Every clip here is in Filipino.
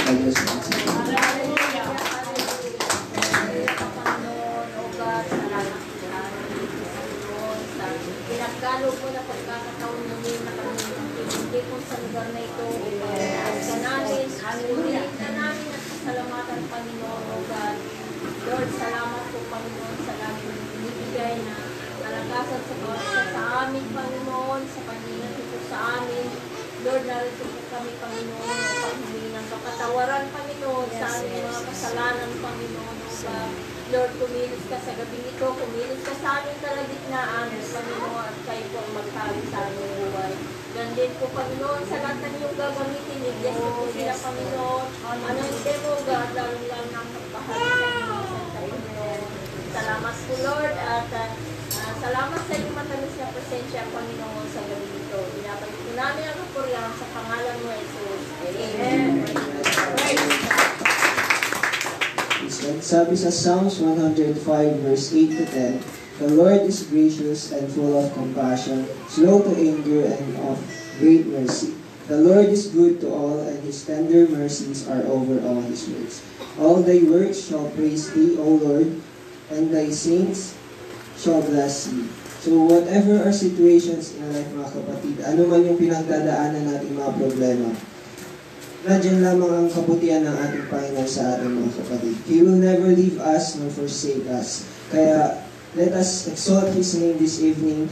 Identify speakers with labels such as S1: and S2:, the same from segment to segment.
S1: God bless you.
S2: Pinagkalo po na pagkakataon namin na kami hindi po sa lugar na ito ka namin, ulit na namin at salamatan Panginoon o God. Lord, salamat po Panginoon sa laging binibigay na kalakasan sa bawat isa sa amin Panginoon, sa Panginoon po sa amin. Lord, narito po kami Panginoon upang humingi ng kapatawaran Panginoon sa aming mga kasalanan Panginoon o God. Lord, kumilos ka sa gabing ito, kumilos ka sa aming kalagitnaan, Panginoon, at kayo po ang magtawid sa aming buhay. Yan din po, Panginoon, sa lahat ng iyong gagamitin, i-bless niyo po sila, Panginoon. Anong hindi mo, God, lalong-lalong ang pagpahal sa inyo, sa Panginoon. Salamat po, Lord, at salamat sa iyong matamis na presensya, Panginoon, sa gabing ito. Pinapalik po namin ang kapurihan sa pangalan mo, Jesus. Amen.
S1: Sabi sa Psalms 105 verse 8 to 10, "The Lord is gracious and full of compassion, slow to anger and of great mercy. The Lord is good to all, and His tender mercies are over all His works. All thy works shall praise thee, O Lord, and thy saints shall bless thee." So whatever our situations in life, mga kapatid, ano man yung pinagdadaanan natin mga problema, nandiyan lamang ang kabutihan ng ating Panginoon sa ating mga kapatid. He will never leave us nor forsake us. Kaya, let us exalt His name this evening.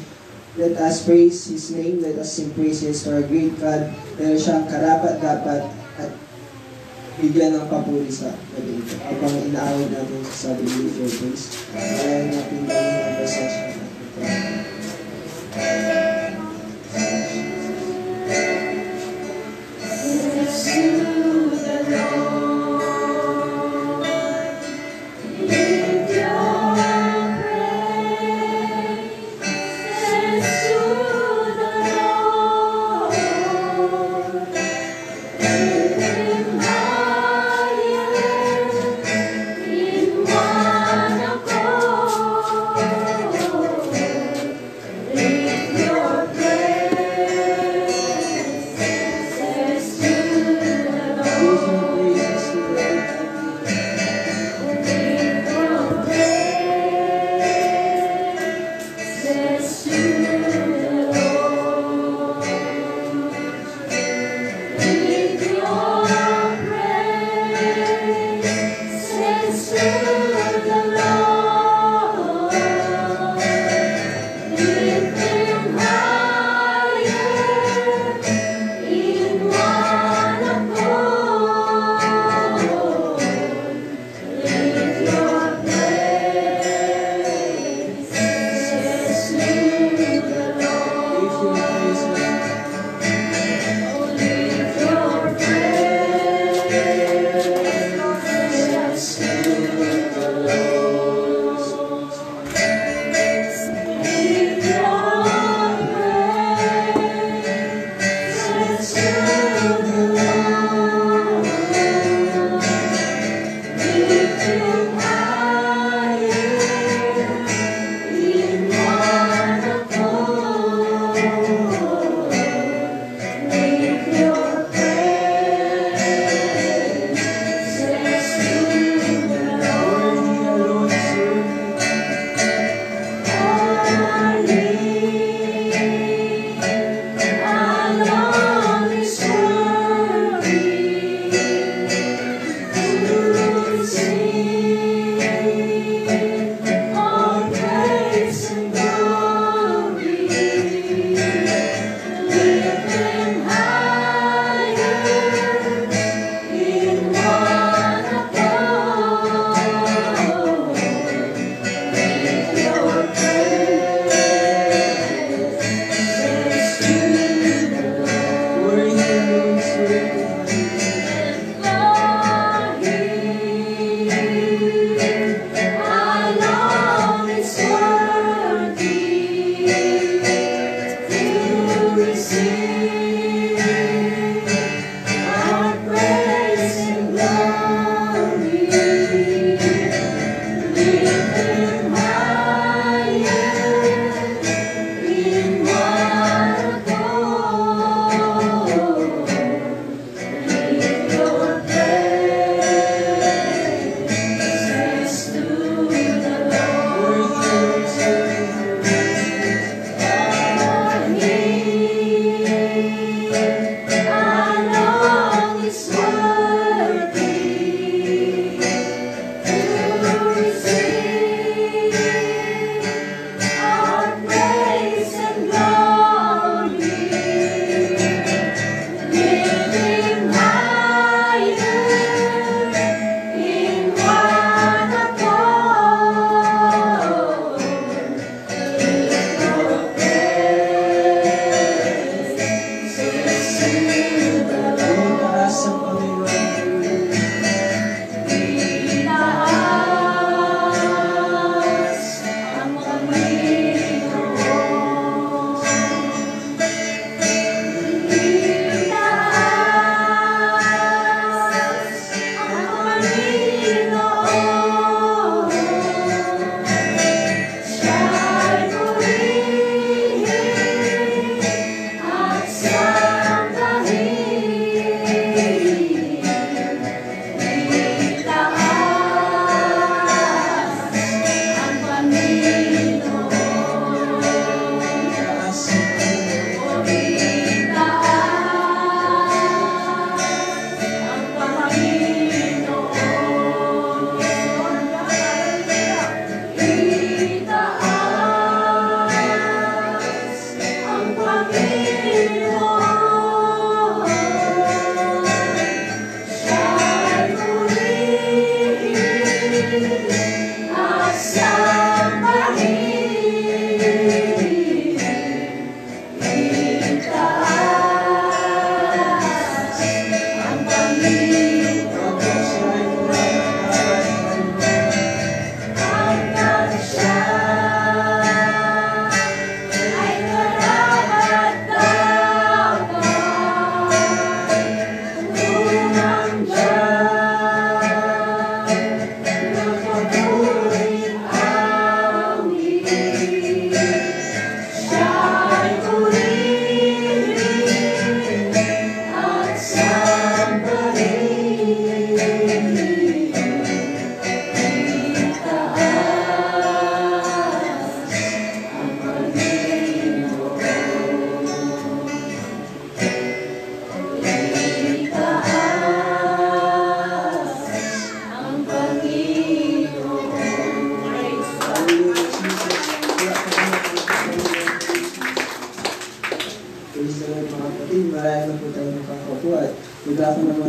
S1: Let us praise His name. Let us sing praises to our great God. Dahil siya ang karapat-dapat at bigyan ng papuri sa gabi ito. Habang inaawid natin sa sabi ni your praise. Kaya natin gawin ang presensya natin.
S3: Oh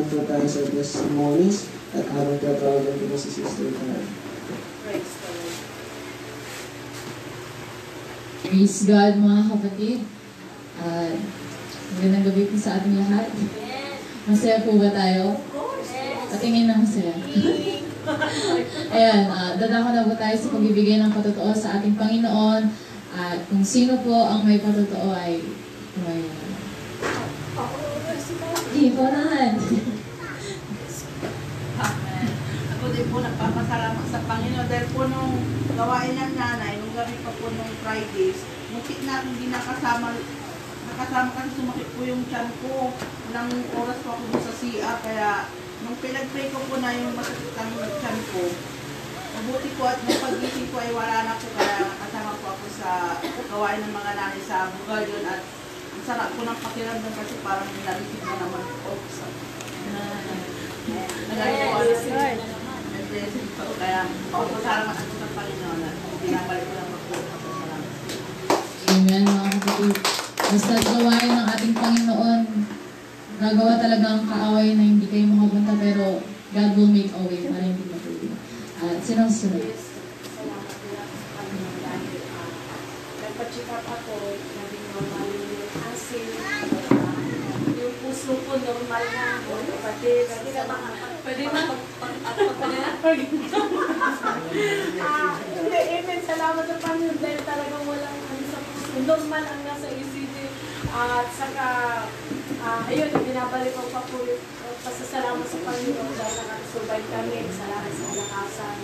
S1: naman po tayo sa testimonies at habang tatawagan ko na si Sister Karen.
S3: Praise God mga kapatid. Magandang gabi po sa ating lahat. Masaya po ba tayo? Patingin na masaya. Ayan, dadako na po tayo sa pagbibigay ng patotoo sa ating Panginoon. At kung sino po ang may patotoo ay Iponahan.
S4: Ako din po nagpapasalamat sa Panginoon dahil po nung gawain ng nanay, nung gabi pa po nung Fridays, muntik na akong hindi nakasama kasi sumakit po yung tiyan ko. Ilang oras po ako doon sa CR, kaya nung pinag-pray ko po na yung masakit ang tiyan ko, mabuti po at nung pag-gising ko ay wala na po, kaya nakasama po ako sa gawain ng mga nanay sa bugal yun at ang sarap po ng pakiramdam kasi parang nilalisip na naman po sa kaya pagpasalamat ako sa Panginoon at binabalik ko lang magpapasalamat.
S3: Amen mga kapatid. Basta gawain ng ating Panginoon, nagawa talaga ang kaaway na hindi kayo makapunta pero God will make a way para hindi matuloy. At sinong sunod?
S2: Salamat nila sa Panginoon dahil nagpa-check up ako, naging normal yung asin, yung puso ko normal na, kapatid, pwede na hindi, amen, salamat sa Panginoon dahil talagang walang sa puso, normal ang nasa ECG at saka ayun, binabalik ko pa po pasasalamat sa Panginoon dahil nakasurvive kami, salamat sa kalakasan.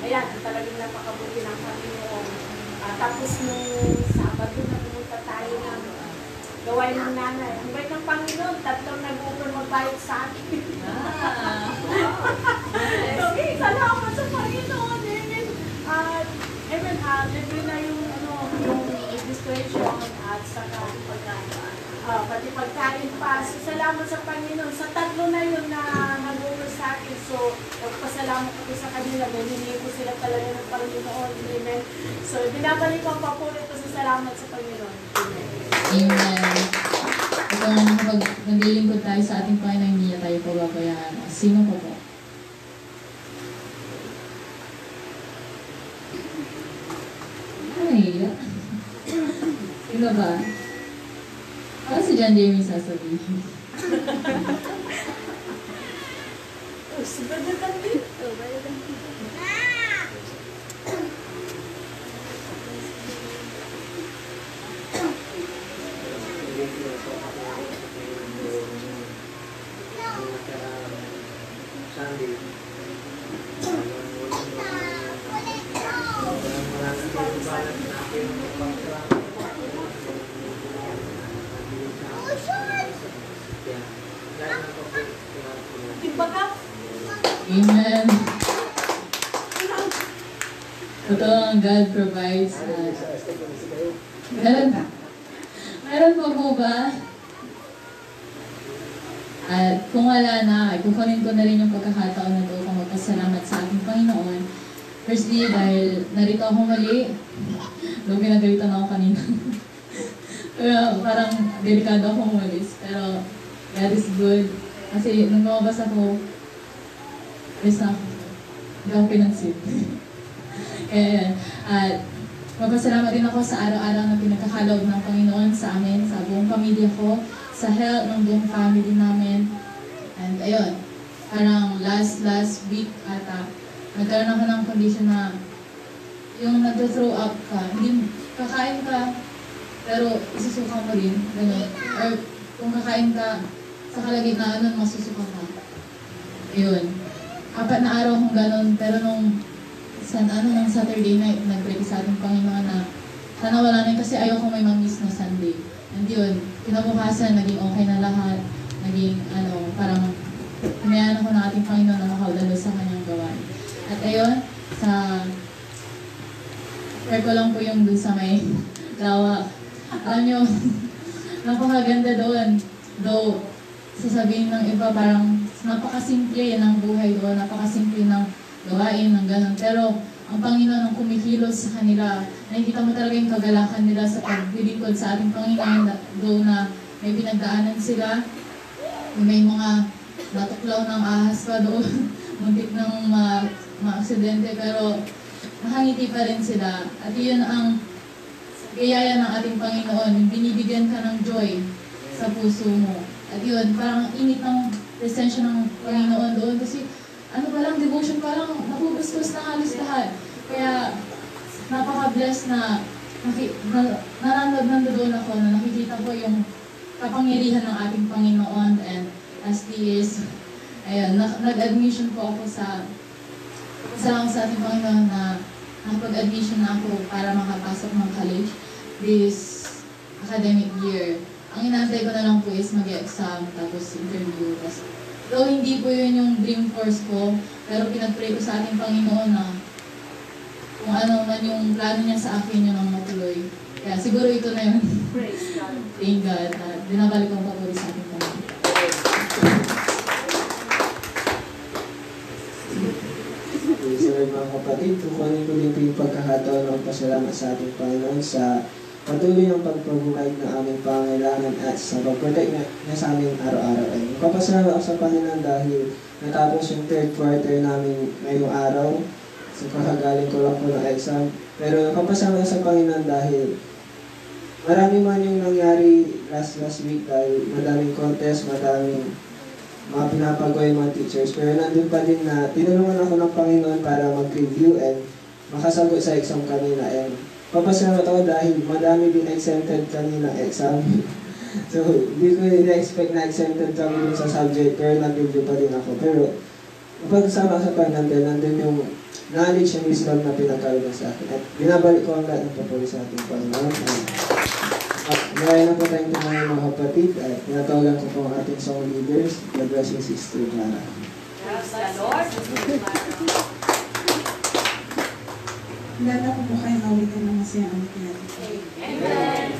S2: Ayan, talagang napakabuti ng Panginoon. Tapos nung Sabado na pumunta tayo ng gawain ng nanay. Ang bait ng Panginoon, tatlong nag-open magbayad sa akin. Okay, salamat sa Panginoon. Amen. Amen, libre na yung registration at saka pati pagkain pa. So, salamat sa Panginoon. Sa tatlo na yun na nag-over sa akin. So, nagpasalamat ako sa kanila. Nahihingi ko sila talaga ng Panginoon. Amen. So, binabalik ko ang papulit ko sa salamat sa Panginoon. Amen.
S3: Amen. Ito kapag naglilingkod tayo sa ating Panginoon, hindi niya tayo pababayaan. Sino pa po? Ay, sino ba? Ano si John Jamie sasabihin?
S2: Si Brother Candito. Brother Candito.
S3: Amen. Totoo ang God provides. Meron pa po ba? At kung wala na, ay kukunin ko na rin yung pagkakataon na ito kung magpasalamat sa ating Panginoon. Firstly, dahil narito ako mali. Doon pinagalitan ako kanina. Kaya parang delikado akong umalis. Pero God is good. Kasi nung lumabas ako, basta hindi ako pinansin. Kaya yan. At magpasalamat din ako sa araw-araw na pinagkakaloob ng Panginoon sa amin, sa buong pamilya ko, sa health ng buong family namin. And ayun, parang last week ata, nagkaroon ako ng condition na yung nag-throw up ka, hindi kakain ka, pero isusuka mo rin, gano'n. Or kung kakain ka, sa kalagitnaan nun, masusuka ka. Ayun. 4 na araw akong gano'n, pero nung Saturday night, nag-pray sa ating Panginoon na sana wala na yun kasi ayoko may ma-miss na Sunday. And yun, kinabukasan, naging okay na lahat. Naging, parang hinayaan ako ng ating Panginoon na makaudalo sa kanyang gawain. At ayun, share ko lang po yung dun sa may lawak. Alam nyo, napakaganda doon. Though, sasabihin ng iba parang napakasimple ng buhay doon, napakasimple ng gawain, ng gano'n. Pero, ang Panginoon ang kumikilos sa kanila. Nakikita mo talaga yung kagalakan nila sa paglilingkod sa ating Panginoon. Though na may pinagdaanan sila, may mga natuklaw ng ahas pa doon. Muntik ng ma-aksidente, pero nakangiti pa rin sila. At yun ang biyaya ng ating Panginoon, yung binibigyan ka ng joy sa puso mo. At yun, parang init ng presensya ng Panginoon doon. Kasi ano pa lang, devotion pa lang, napubustos na halos lahat. Kaya napaka-bless na nandoon ako na nakikita ko yung kapangyarihan ng ating Panginoon. And as He is, ayun, nag-admission po ako sa ating Panginoon na nakapag-admission na ako para makapasok ng college this academic year. Ang inaantay ko na lang po is mag-exam, tapos interview. Though hindi po yun yung dream course ko, pero pinag-pray ko sa ating Panginoon na kung ano man yung plano niya sa akin, yun ang matuloy. Kaya siguro ito na yun.
S2: Praise God.
S3: Thank God na dinabalik ang papuri sa ating Panginoon.
S1: Praise the Lord mga kapatid. Kukunin ko din po yung pagkakataon ng pasalamat sa ating Panginoon sa patuloy ng pagpabuhay ng aming pangailangan at sa pag-protect niya sa aming araw-araw. Magpapasalamat ako sa Panginoon dahil natapos yung third quarter namin ngayong araw. So kakagaling ko lang po ng exam. Pero nagpapasalamat sa Panginoon dahil marami man yung nangyari last week dahil madaming contest, madaming mga pinapagawa yung mga teachers. Pero nandun pa din na tinulungan ako ng Panginoon para mag-review and makasagot sa exam kanina. And papasalamat ako dahil madami din exempted kanina exam. So, hindi ko na-expect na exempted kami dun sa subject, pero nag-review pa din ako. Pero, kapag-sama sa Panginoon, nandun yung knowledge and wisdom na pinagkaroon sa akin. At binabalik ko ang lahat ng papuri sa ating Panginoon. Ngayon na po tayong tumayo mga kapatid at tinatawagan ko po ang ating song leaders. God bless you, Sister Clara.
S2: Praise the Lord.
S5: Lala ko po kayong awitan ng masayang awitan.
S2: Amen.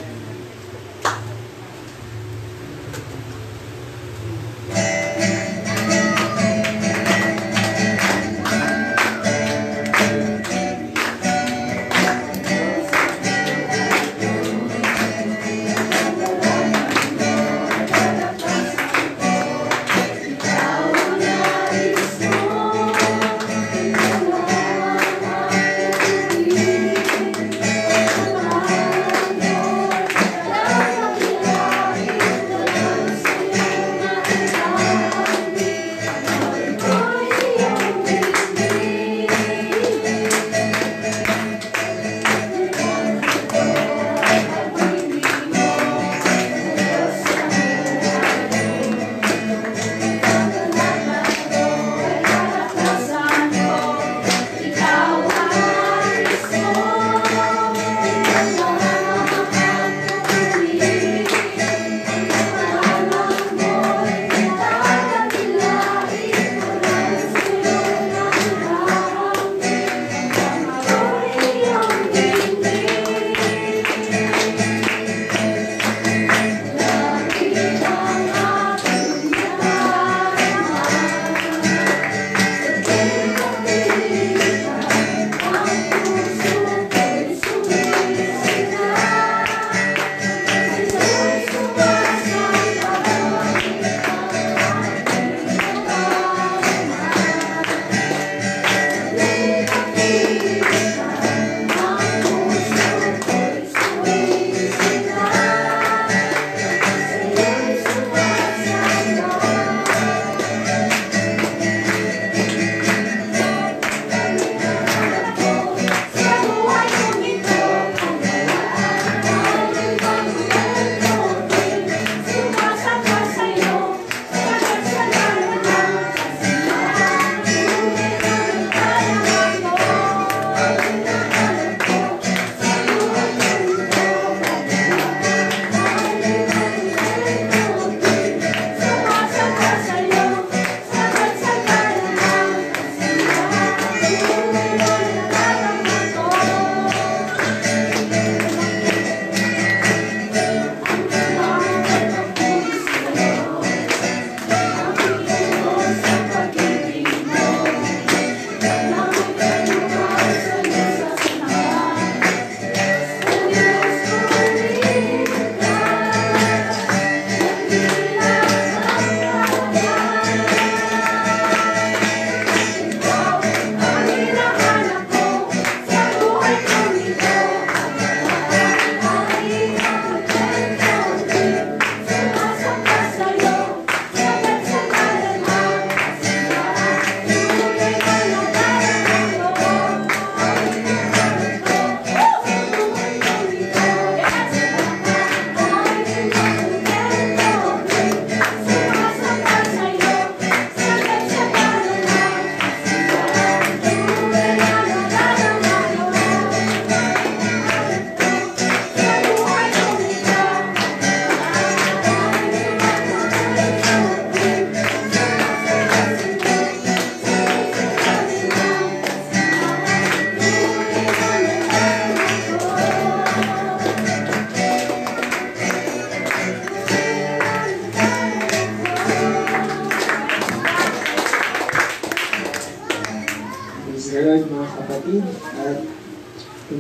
S1: Praise the Lord mga kapatid. At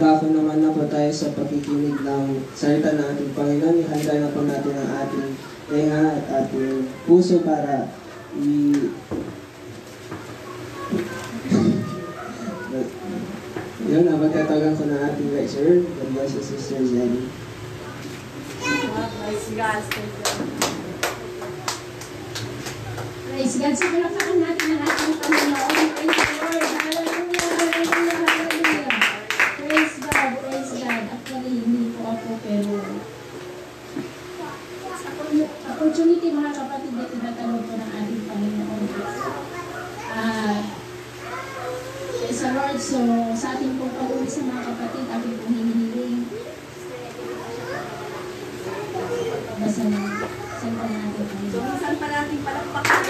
S1: dako naman na po tayo sa pakikinig ng salita ng ating Panginoon. Ihanda na po natin ang ating tenga at ating puso para yun, magtatawagan ko na ating lecturer. God bless you, Sister Jenny.
S2: Praise God.
S6: Praise God. So, palakpakan natin ang ating Panginoon. Praise the Lord. Hallelujah, hallelujah, hallelujah. Praise God, praise God. Actually, hindi po ako, pero opportunity mga kapatid na tinatanong po ng ating Panginoon. Praise the Lord. So, sa ating pong pag-uwi sa mga kapatid, aking pong hinihiling. Basta na, saan pa natin Panginoon.
S2: So, minsan pa natin palakpakan.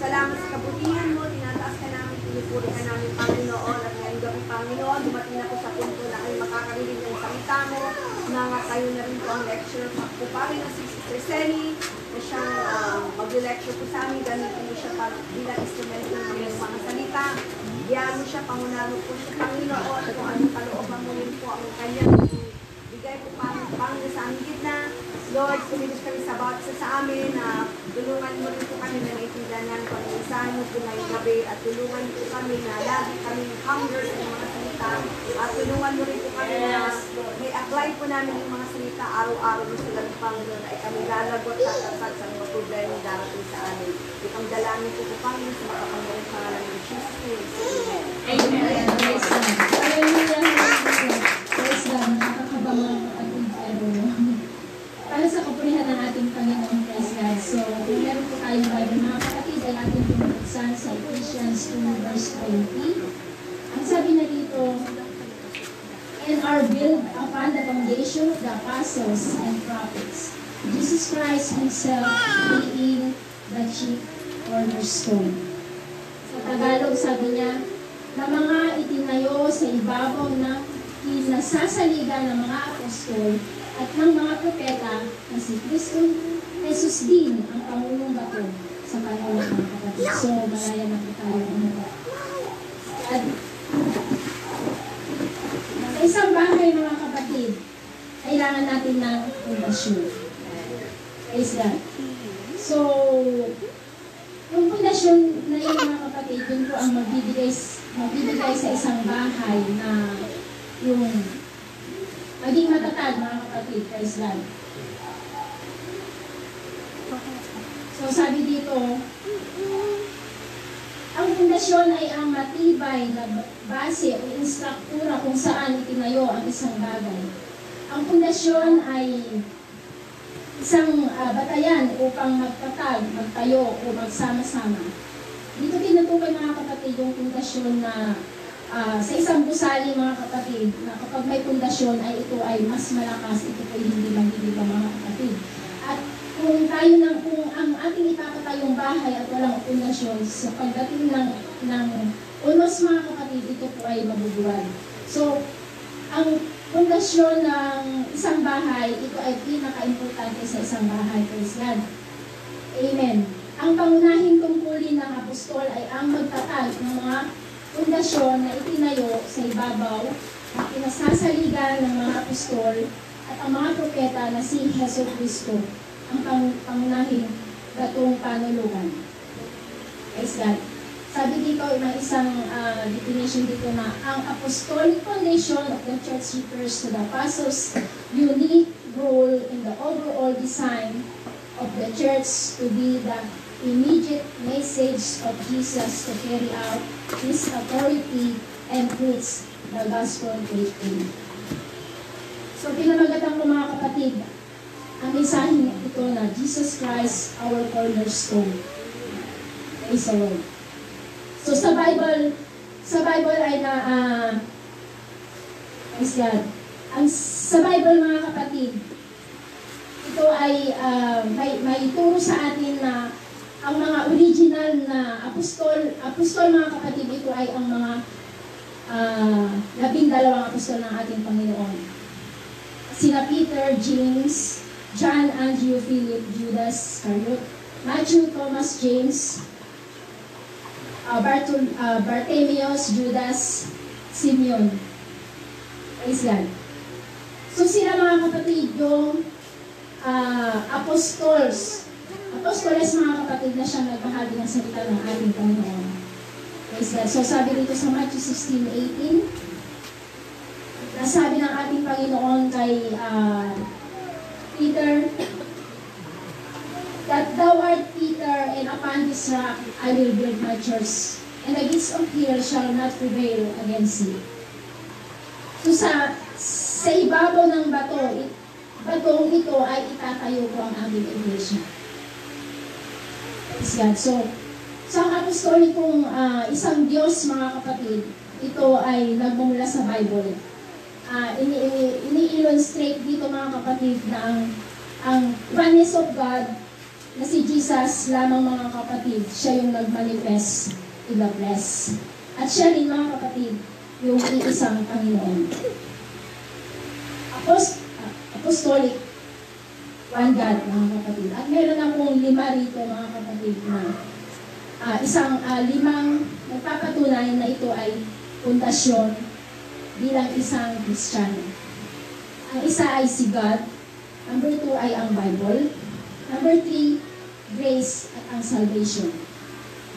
S7: Salamat sa kabutihan mo, tinataas ka namin, pinupuri ka namin, Panginoon, at ngayong gabi, Panginoon, dumating ako sa punto na kayo makakarinig ng salita mo, na tayo na rin po ang lecture po pa rin ng Sister Sally, na siyang mag-lecture po sa amin, gamitin mo siya bilang instrumento ng mga salita, biyaan mo siya, pangunaro po siya, Panginoon, kung anong kalooban mo rin po ang kanyang bigay po Panginoon sa aming gitna. Lord, sumilos kami sa bawat isa sa amin na tulungan mo rin po kami na naitindahan namin kung ano isahan mo po ngayong gabi at tulungan po kami na lagi kami hunger sa mga salita at tulungan mo rin po kami na may apply po namin yung mga salita araw-araw mo sa Panginoon ay kami lalagot at tatag sa mga problema darating sa amin. Itong dalangin po po Panginoon sa makapangyarang pangalan ng Jesus Christ.
S6: Amen. Praise God. Hallelujah, hallelujah. Praise God. Nakakabang mga kapatid. Para sa kapurihan ng ating Panginoon, praise God. So, kung meron po tayong Bible, mga kapatid, ay ating pinabuksan sa Ephesians 2 verse 20. Ang sabi na dito, and are built upon the foundation of the apostles and prophets, Jesus Christ Himself being the chief cornerstone. Sa Tagalog, sabi niya, na mga itinayo sa ibabaw ng kinasasaligan ng mga apostol at ng mga propeta na si Kristo Jesus din ang pangulong bato sa panahon ng kapatid. So, malaya na po tayo. At sa isang bahay, mga kapatid, kailangan natin ng pundasyon. Praise God. So, yung pundasyon na yun, mga kapatid, yun po ang magbibigay sa isang bahay na yung maging matatag, mga kapatid, praise God. So, sabi dito, ang pundasyon ay ang matibay na base o instruktura kung saan itinayo ang isang bagay. Ang pundasyon ay isang batayan upang magtatag, magtayo o magsama-sama. Dito tinutukoy, mga kapatid, yung pundasyon na sa isang gusali, mga kapatid, na kapag may pundasyon ay ito ay mas malakas, ito po hindi magiging mga kapatid. At kung ang ating ipapatayong bahay at walang pundasyon, sa pagdating ng unos, mga kapatid, ito po ay mabubuwal. So, ang pundasyon ng isang bahay, ito ay pinaka-importante sa isang bahay. Praise God. Amen. Ang pangunahing tungkulin ng apostol ay ang magtatag ng mga pundasyon na itinayo sa ibabaw at pinasasaligan ng mga apostol at ang mga propeta na si Hesus Kristo ang pangunahing batong panulungan. Praise God. Sabi dito, may isang definition dito na ang apostolic foundation of the church refers to the apostles' unique role in the overall design of the church to be the immediate message of Jesus to carry out His authority and preach the gospel faithfully. So, pinamagatan ko, mga kapatid, ang mensahe ito na Jesus Christ, our cornerstone. Praise the Lord. So, sa Bible ay na, praise God. Sa Bible, mga kapatid, ito ay may turo sa atin na ang mga original na apostol mga kapatid, ito ay ang mga 12 apostol ng ating Panginoon. Sina Peter, James, John, Andrew, Philip, Judas Iscariot, Matthew, Thomas, James, Bartimaeus, Judas, Simeon. Praise God. So sila mga kapatid yung apostoles mga kapatid na siyang nagbahagi ng salita ng ating Panginoon. Praise God. So sabi dito sa Matthew 16:18, nasabi ng ating Panginoon kay Peter, that thou art Peter, and upon this rock I will build my church, and the gates of hell shall not prevail against it. So sa ibabaw ng batong ito ay itatayo ko ang aming iglesia. Praise God. So ang apostolikong isang Diyos mga kapatid, ito ay nagmumula sa Bible. Ini-illustrate dito mga kapatid na ang oneness of God na si Jesus lamang mga kapatid, siya yung nag-manifest in the flesh. At siya rin mga kapatid, yung iisang Panginoon. Apostolic, one God mga kapatid. At meron akong 5 rito mga kapatid na limang nagpapatunay na ito ay pundasyon bilang isang Kristiyano. Ang isa ay si God. Number 2 ay ang Bible. Number 3, grace at ang salvation.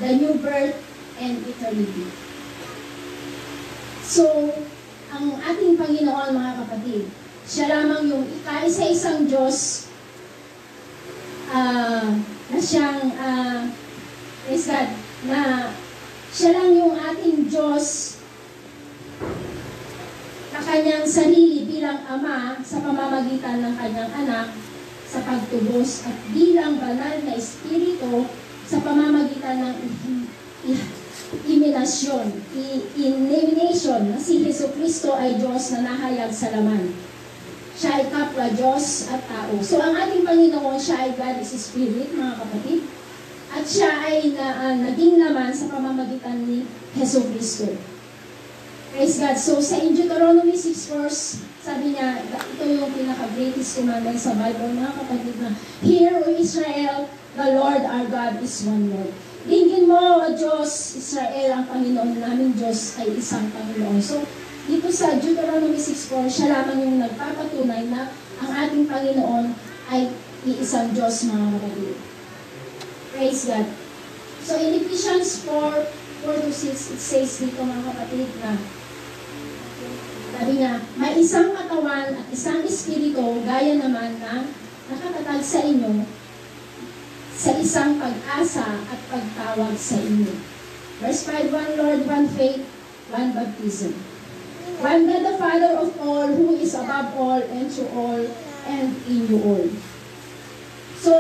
S6: The new birth and eternity. So, ang ating Panginoon mga kapatid, siya lamang yung ika-isa-isang Diyos na siyang praise God, na siya lang yung ating Diyos na kanyang sarili bilang Ama sa pamamagitan ng kanyang anak sa pagtubos at bilang banal na Espiritu sa pamamagitan ng iminasyon na si Jesucristo ay Diyos na nahayag sa laman. Siya ay kapwa Diyos at tao. So ang ating Panginoon, siya ay God is Spirit mga kapatid. At siya ay naging laman sa pamamagitan ni Jesucristo. Praise God. So sa Deuteronomy 6:4, sabi niya, ito yung pinaka-greatest commandment sa Bible, mga kapatid, na Hear, O Israel, the Lord our God is one Lord. Dinggin mo, O Diyos, Israel, ang Panginoon naming Diyos ay isang Panginoon. So, dito sa Deuteronomy 6:4, siya lamang yung nagpapatunay na ang ating Panginoon ay iisang Diyos, mga kapatid. Praise God. So, in Ephesians 4:4-6, it says dito, mga kapatid, na sabi nga, may isang katawan at isang espiritu, gaya naman na nakatatag sa inyo sa isang pag-asa at pagtawag sa inyo. Verse 5, one Lord, one faith, one baptism. One God the Father of all, who is above all and through all and in you all. So,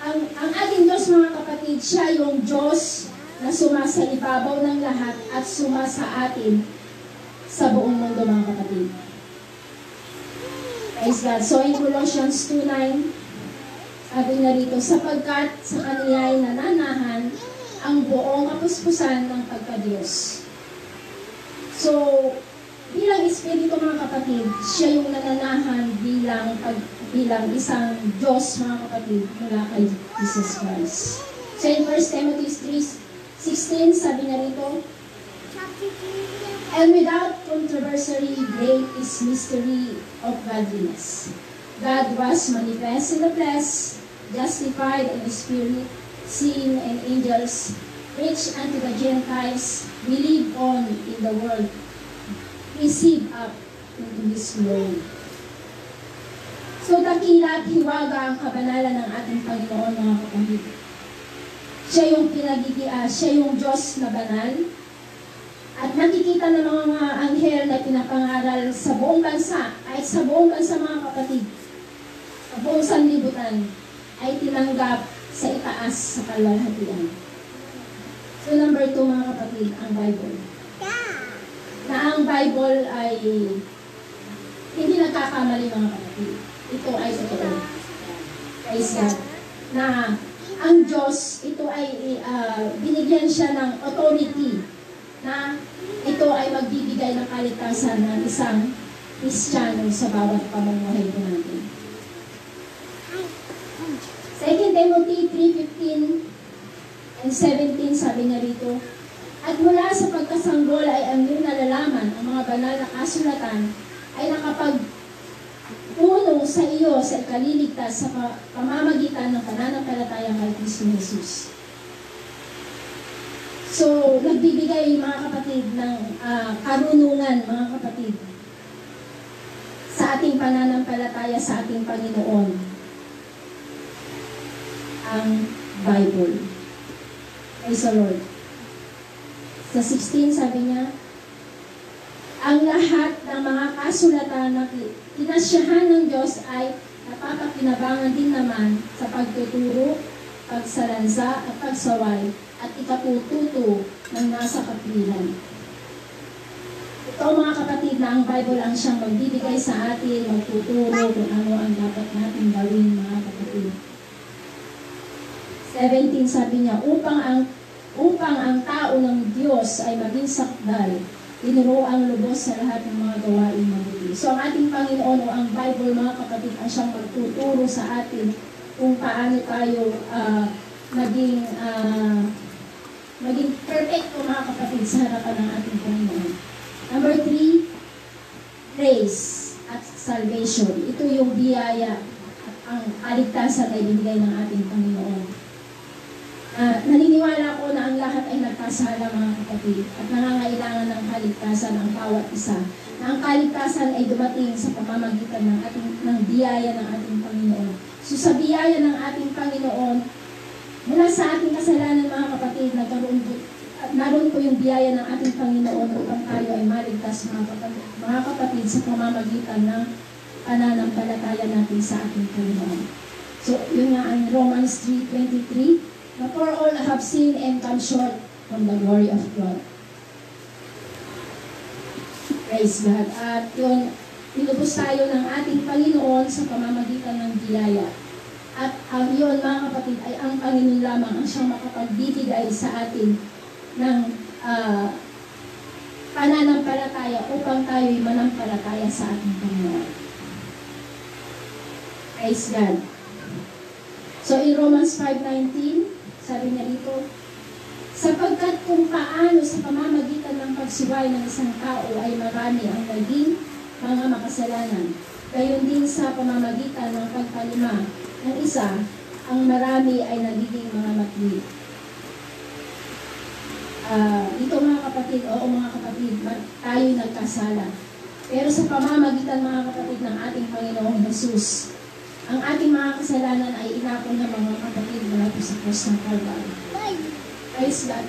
S6: ang ating Diyos mga kapatid, siya yung Diyos na sumasa ibabaw ng lahat at sumasa atin sa buong mundo mga kapatid. Praise God. So in Colossians 2:9, sabi na rito, sapagkat sa kaniya'y nananahan ang buong kapuspusan ng pagka-Diyos. So, bilang Espiritu mga kapatid, siya yung nananahan bilang isang Diyos mga kapatid mula kay Jesus Christ. So in 1 Timothy 3:16, sabi na rito, and without controversy, great is mystery of godliness. God was manifest in the flesh, justified in the spirit, seen in angels, preached unto the Gentiles, believed on in the world, received up into His glory. So dakila at hiwaga ang kabanalan ng ating Panginoon mga kapatid. Siya yung siya yung Diyos na banal. At nakikita ng mga anghel na pinapangaral sa buong bansa, ay sa buong bansa mga kapatid, sa buong sanlibutan, ay tinanggap sa itaas sa kalwalhatian. So number 2 mga kapatid, ang Bible. Na ang Bible ay hindi nagkakamali mga kapatid. Ito ay totoo. Praise God. Na ang Diyos, ito ay binigyan siya ng authority na ito ay magbibigay ng kaligtasan ng isang Kristiyano sa bawat pamumuhay po natin. 2 Timothy 3:15 and 17, sabi niya rito, at mula sa pagkasanggol ay ang iyong nalalaman, ang mga banal na kasulatan ay nakapagpunong sa iyo sa ikaliligtas sa pamamagitan ng pananampalataya kay Kristo Jesus. So, nagbibigay mga kapatid ng karunungan, mga kapatid, sa ating pananampalataya sa ating Panginoon, ang Bible. Praise the Lord. Sa 16, sabi niya, ang lahat ng mga kasulatan na tinasyahan ng Diyos ay napapakinabangan din naman sa pagtuturo, pagsalansa at pagsaway at ikatututo ng nasa kapilan. Ito mga kapatid na ang Bible ang siyang magbibigay sa atin, magtuturo kung ano ang dapat natin gawin mga kapatid. 17 sabi niya, upang ang tao ng Diyos ay maging sakdal, tinuro ang lubos sa lahat ng mga gawain mabuti. So ang ating Panginoon o ang Bible mga kapatid ang siyang magtuturo sa atin kung paano tayo maging perfecto mga kapatid sa harapan ng ating Panginoon. Number 3, grace at salvation. Ito yung biyaya at ang kaligtasan ay binigay ng ating Panginoon. Naniniwala ko na ang lahat ay nagkasala mga kapatid at nangangailangan ng kaligtasan ang bawat isa. Na ang kaligtasan ay dumating sa pamamagitan ng biyaya ng ating Panginoon. So sa biyaya ng ating Panginoon, mula sa ating kasalanan mga kapatid, naroon po yung biyaya ng ating Panginoon upang tayo ay maligtas mga kapatid sa pamamagitan ng pananampalataya natin sa ating Panginoon. So yun nga ang Romans 3:23, for all have sinned and come short from the glory of God. Praise God. At yun, pinubos tayo ng ating Panginoon sa pamamagitan ng biyaya. At ang yun, mga kapatid, ay ang Panginoon lamang ang siyang makapagbibigay sa atin ng pananampalataya upang tayo'y manampalataya sa ating Panginoon. Praise God. So in Romans 5:19, sabi niya dito, sapagkat kung paano sa pamamagitan ng pagsuway ng isang tao ay marami ang naging mga makasalanan, gayon din sa pamamagitan ng pagkalima ng isa, ang marami ay nagiging mga matwi. Ito mga kapatid, oo mga kapatid, tayo'y nagkasala. Pero sa pamamagitan mga kapatid ng ating Panginoong Jesus, ang ating mga kasalanan ay inapon ng mga kapatid mula po sa cross ng Calvary. Praise God.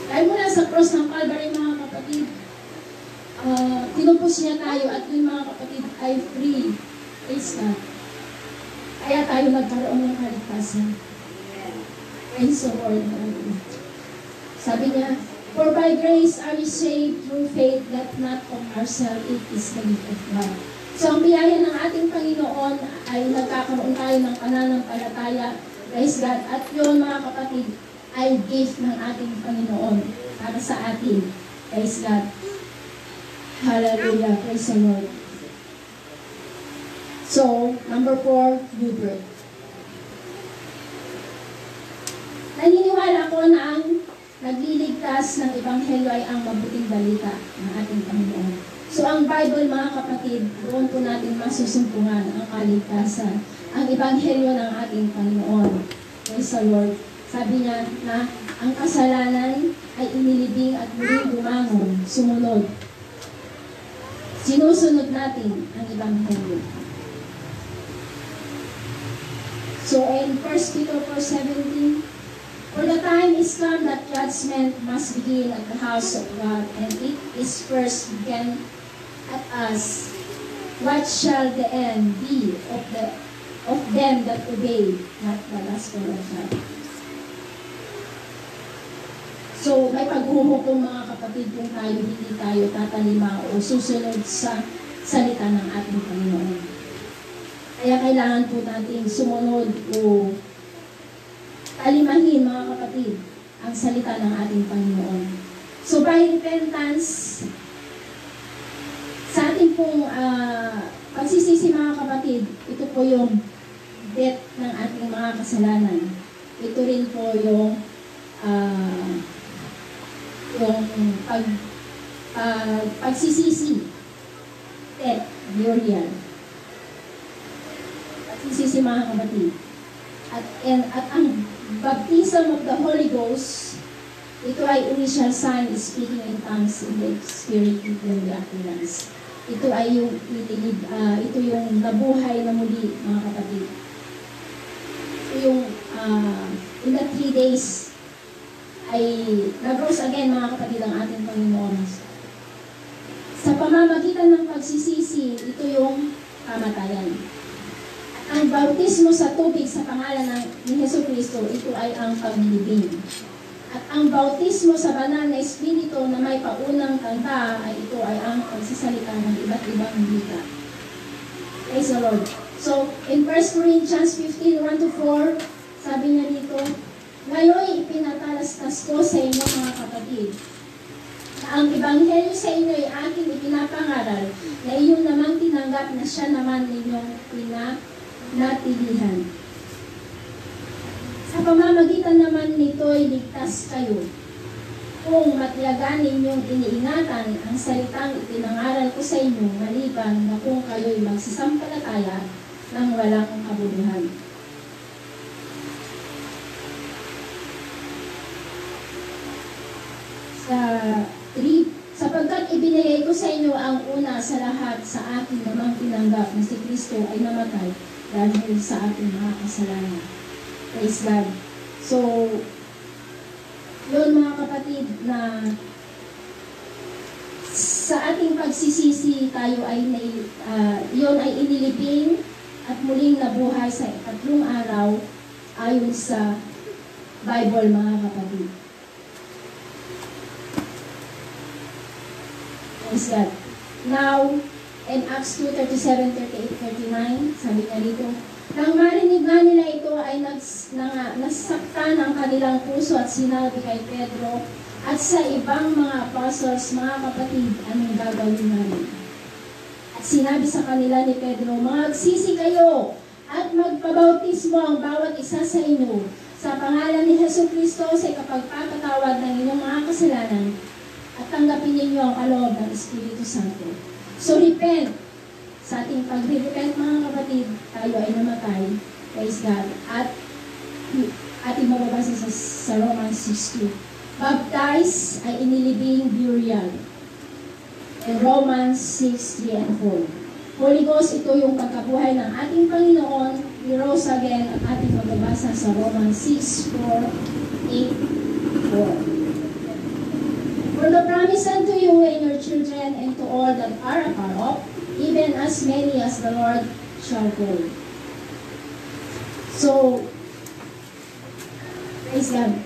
S6: Dahil mula sa cross ng Calvary mga kapatid, tinupos niya tayo at yun mga kapatid ay free. Praise God. Kaya tayo nagkaroon ng kaligtasan. Praise the Lord. Sabi niya, for by grace are you saved through faith, that not of ourselves, it is the gift of God. So ang biyaya ng ating Panginoon ay nagkakaroon tayo ng pananampalataya, praise God, at yun mga kapatid ay gift ng ating Panginoon para sa atin, praise God. Hallelujah, praise the Lord. So, number 4, new birth. Naniniwala ko na ang nagliligtas ng Ebanghelyo ay ang mabuting balita ng ating Panginoon. So ang Bible mga kapatid, doon po natin masusumpungan ang kaligtasan, ang Ebanghelyo ng ating Panginoon. Praise the Lord. Sabi niya na ang kasalanan ay inilibing at muling bumangon, sumunod. Sinusunod natin ang Ebanghelyo. So in 1 Peter 4:17, for the time is come that judgment must begin at the house of God, and it is first began at us. What shall the end be of them that obey not the gospel of God? So, may paghuhukom mga kapatid kung tayo hindi tayo tatalima o susunod sa salita ng ating Panginoon. Kaya kailangan po natin sumunod o alimahin, mga kapatid, ang salita ng ating Panginoon. So by repentance, sa ating pong pagsisisi, mga kapatid, ito po yung debt ng ating mga kasalanan. Ito rin po yung pagsisisi, debt, burial. Pagsisisi, mga kapatid. At ang baptism of the Holy Ghost, ito ay initial sign is speaking in tongues in the spirit given the utterance. Ito ay yung ito yung nabuhay na muli, mga kapatid. Ito yung in the 3 days ay nag-rose again, mga kapatid, ang ating Panginoon. Sa pamamagitan ng pagsisisi, ito yung kamatayan. Ang bautismo sa tubig sa pangalan ni Jesucristo, ito ay ang paglilibing. At ang bautismo sa banal na Espiritu na may paunang kanta, ay ito ay ang pagsasalita ng iba't ibang wika. Praise the Lord. So, in 1 Corinthians 15:1-4, sabi niya dito, ngayon ipinatalastas ko sa inyo, mga kapatid, na ang ebanghelyo sa inyo ay aking ipinapangaral, na iyon namang tinanggap na siya naman ninyong pinanatilihan. Sa pamamagitan naman nito ay ligtas kayo, kung matiyagan ninyong iniingatan ang salitang ipinangaral ko sa inyo, maliban na kung kayo'y magsisampalataya ng walang kabuluhan. Sapagkat ibinigay ko sa inyo ang una sa lahat sa akin namang tinanggap na si Kristo ay namatay dahil sa ating mga kasalanan. Praise God. So, yun, mga kapatid, na sa ating pagsisisi tayo ay yun ay inilibing at muling nabuhay sa ikatlong araw ayon sa Bible, mga kapatid. Praise God. Now, in Acts 2:37, 38, 39, sabi niya dito, nang marinig nga nila ito ay nasaktan ang kanilang puso at sinabi kay Pedro at sa ibang mga apostles, mga kapatid, anong gagawin namin? At sinabi sa kanila ni Pedro, magsisi kayo at magpabautismo ang bawat isa sa inyo sa pangalan ni Jesucristo sa kapagpapatawad ng inyong mga kasalanan at tanggapin ninyo ang kaloob ng Espiritu Santo. So repent. Sa ating pag-repent, mga kapatid, tayo ay namatay. Praise God. At ating mababasa sa Romans 6:2. Baptize ay inilibing burial. In Romans 6:3 and 4. Holy Ghost, ito yung pagkabuhay ng ating Panginoon. We rose again at ating mababasa sa Romans 6:4, 8, 4. For the promise unto you and your children and to all that are afar off, even as many as the Lord shall call. So, praise God.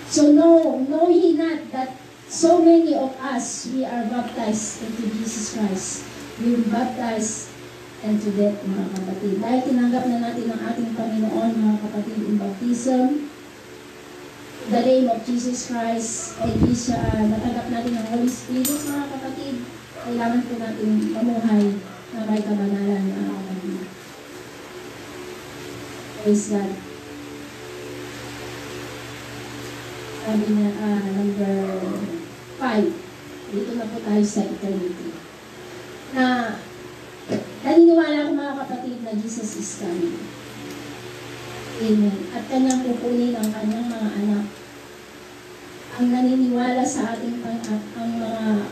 S6: So know ye not that so many of us, we are baptized into Jesus Christ. We were baptized into death, mga kapatid. Dahil tinanggap na natin ang ating Panginoon, mga kapatid, in baptism, the name of Jesus Christ, and natanggap natin ang Holy Spirit, mga kapatid, kailangan po natin mamuhay na may kabanalan, mga kapatid. Praise God. Sabi niya, number 5. Dito na po tayo sa eternity. Na naniniwala ko, mga kapatid, na Jesus is coming. Amen. At kanyang kukunin ang kanyang mga anak. Ang naniniwala sa ating ang mga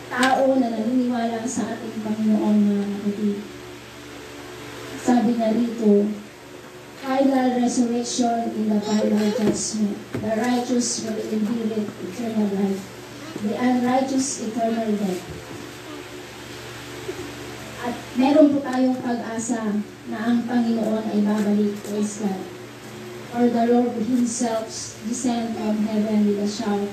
S6: tao na naniniwala sa ating Panginoon, mga kapatid. Sabi niya rito, final resurrection in the final judgment. The righteous will inherit eternal life. The unrighteous, eternal death. At meron po tayong pag-asa na ang Panginoon ay babalik. Praise God. Or the Lord Himself descend from heaven with a shout,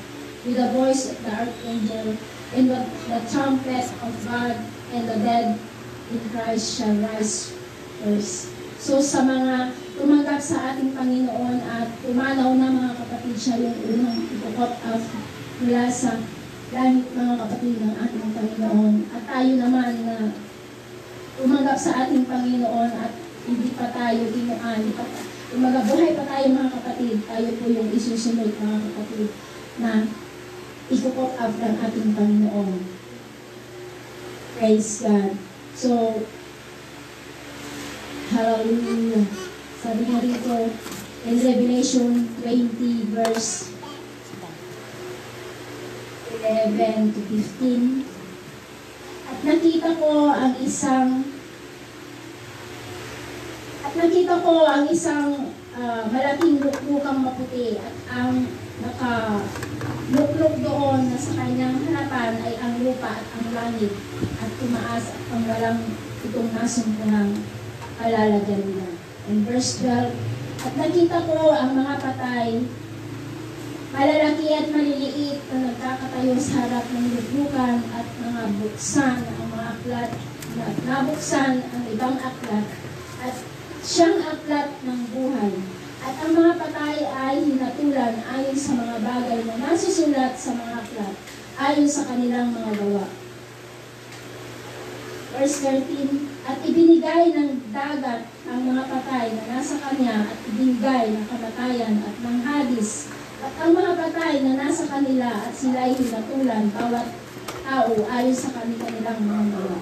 S6: with the voice of the archangel, and with the trumpet of God, and the dead in Christ shall rise first. So sa mga tumanggap sa ating Panginoon at umanaw na mga kapatid, siya yung unang ipukot off mula sa langit mga kapatid ng ating Panginoon. At tayo naman na tumanggap sa ating Panginoon at hindi pa tayo tinuan, buhay pa tayo mga kapatid, tayo po yung isusunod mga kapatid na ipukot off ng ating Panginoon. Praise God. So, hallelujah. Sabi nga rito, in Revelation 20 verse 11 to 15, at nakita ko ang isang malaking luklukang maputi at ang nakaluklok doon na sa kanyang harapan ay ang lupa at ang langit at tumaas at ang walang itong nasumpungang kalalagyan nila. In verse 12, at nakita ko ang mga patay, malalaki at maliliit na nagkakatayo sa harap ng luklukan at mga buksan ang mga aklat at nabuksan ang ibang aklat at siyang aklat ng buhay. At ang mga patay ay hinatulan ayon sa mga bagay na nasusulat sa mga aklat ayon sa kanilang mga gawa. Verse 13, at ibinigay ng dagat ang mga patay na nasa kanya at ibinigay ng kamatayan at ng Hadis at ang mga patay na nasa kanila at sila ay hinatulan bawat tao ayon sa kanilang mga gawa.